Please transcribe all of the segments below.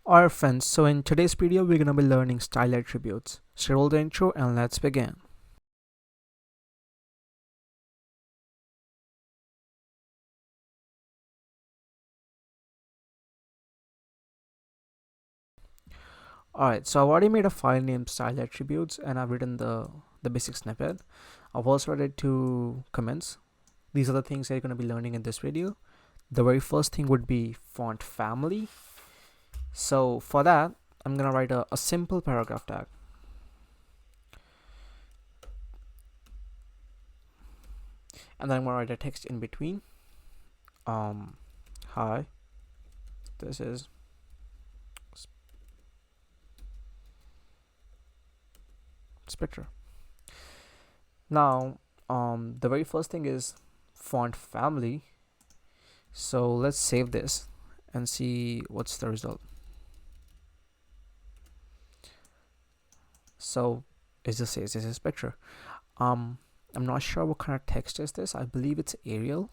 Alright friends, so in today's video we're gonna be learning style attributes. So roll the intro and let's begin. Alright, so I've already made a file named style attributes and I've written the basic snippet. I've also added two comments. These are the things that you're gonna be learning in this video. The very first thing would be font family. So for that, I'm gonna write a simple paragraph tag. And then I'm gonna write a text in between. Hi, this is Spectre. Now, the very first thing is font family. So let's save this and see what's the result. So it just says this is Spectre. I'm not sure what kind of text is this. I believe it's Arial,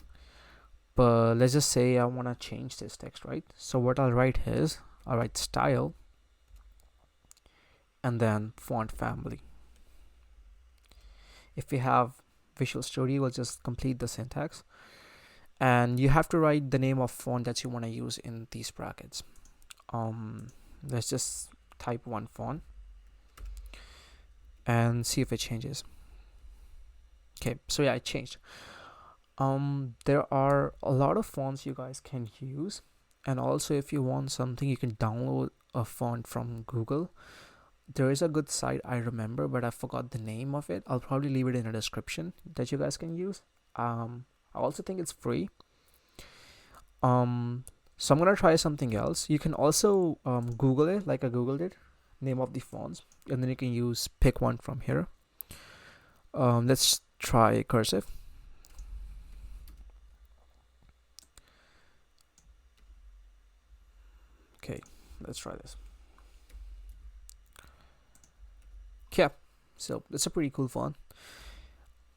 but let's just say I want to change this text, right? So what I'll write is I'll write style and then font family. If we have Visual Studio, we'll just complete the syntax, and you have to write the name of font that you want to use in these brackets. Let's just type one font and see if it changes. Okay, so yeah, it changed. There are a lot of fonts you guys can use, and also if you want something, you can download a font from Google. There is a good site I remember, but I forgot the name of it. I'll probably leave it in the description that you guys can use. I also think it's free. So I'm gonna try something else. You can also Google it, like I googled it, name of the fonts, and then you can use pick one from here. Let's try cursive. Okay, let's try this. Yeah, so it's a pretty cool font.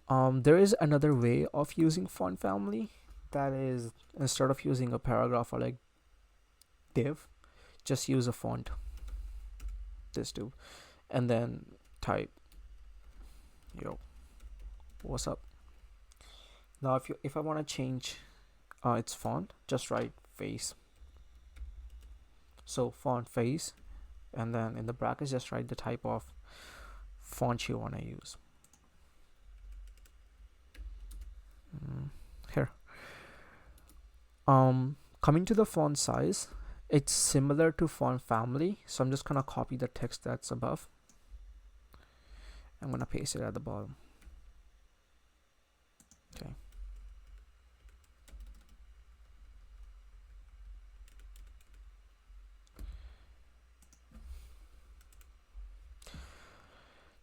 There is another way of using font family, that is, instead of using a paragraph or like div, just use a font, this too, and then type yo, what's up. Now if I want to change its font, just write face. So font face, and then in the brackets just write the type of font you want to use. Here. Coming to the font size, it's similar to font family, so I'm just gonna copy the text that's above. I'm gonna paste it at the bottom. Okay.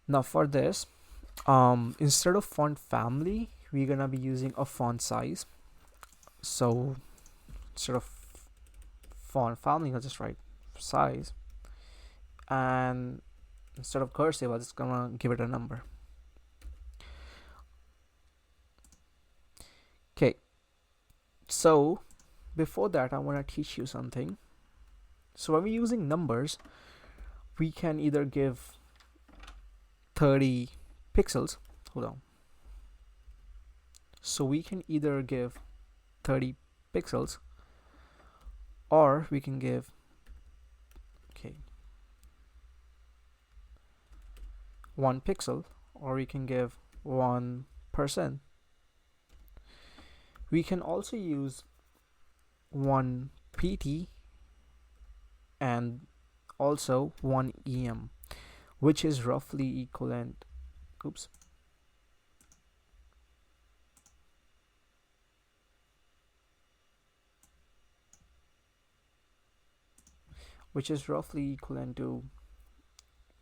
Now for this, instead of font family, we're gonna be using a font size. So instead of font family, I'll just write size, and instead of cursive, I'm just gonna give it a number. Okay, so before that, I want to teach you something. So when we're using numbers, we can either give 30 pixels. Hold on. So we can either give 30 pixels, or we can give, okay, 1 pixel, or we can give 1%. We can also use 1 pt and also 1 em, which is roughly equivalent, oops, which is roughly equivalent to,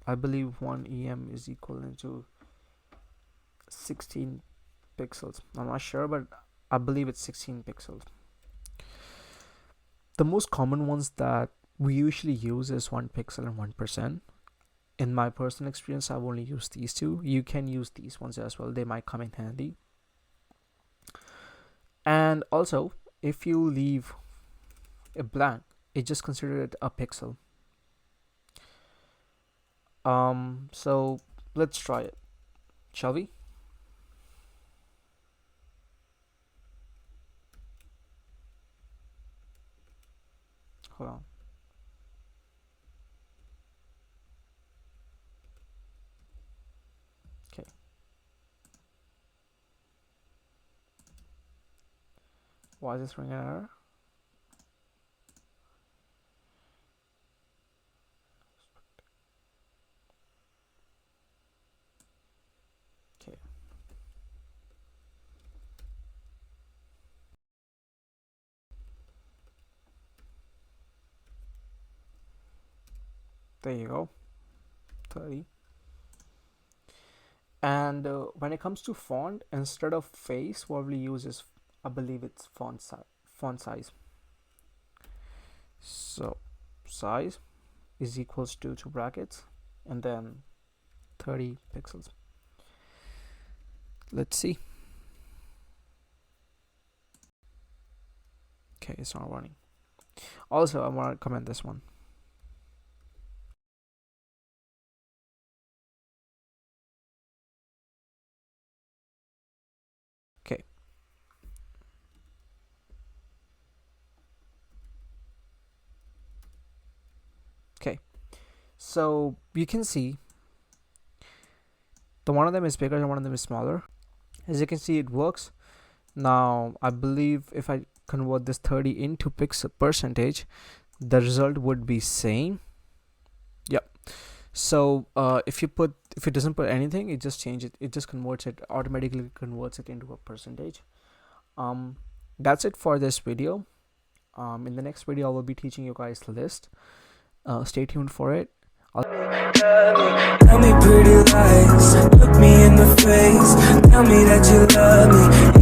I believe 1 em is equivalent to 16 pixels. I'm not sure, but I believe it's 16 pixels. The most common ones that we usually use is 1 pixel and 1%. In my personal experience, I've only used these two. You can use these ones as well, they might come in handy. And also, if you leave a blank, it just considered it a pixel. So let's try it, shall we? Hold on. Okay. Why is this ringing an error? Okay. There you go. 30. And when it comes to font, instead of face, what we use is, I believe it's font size. So size is equals to two brackets and then 30 pixels. Let's see. Okay, it's not running. Also, I want to comment this one. Okay. Okay. So you can see the one of them is bigger and one of them is smaller. As you can see, it works. Now, I believe if I convert this 30 into pixel percentage, the result would be same. Yep. So if it doesn't put anything, it just changes it. It just automatically converts it into a percentage. That's it for this video. In the next video, I will be teaching you guys list. Stay tuned for it. Tell me pretty lies, look me in the face, tell me that you love me.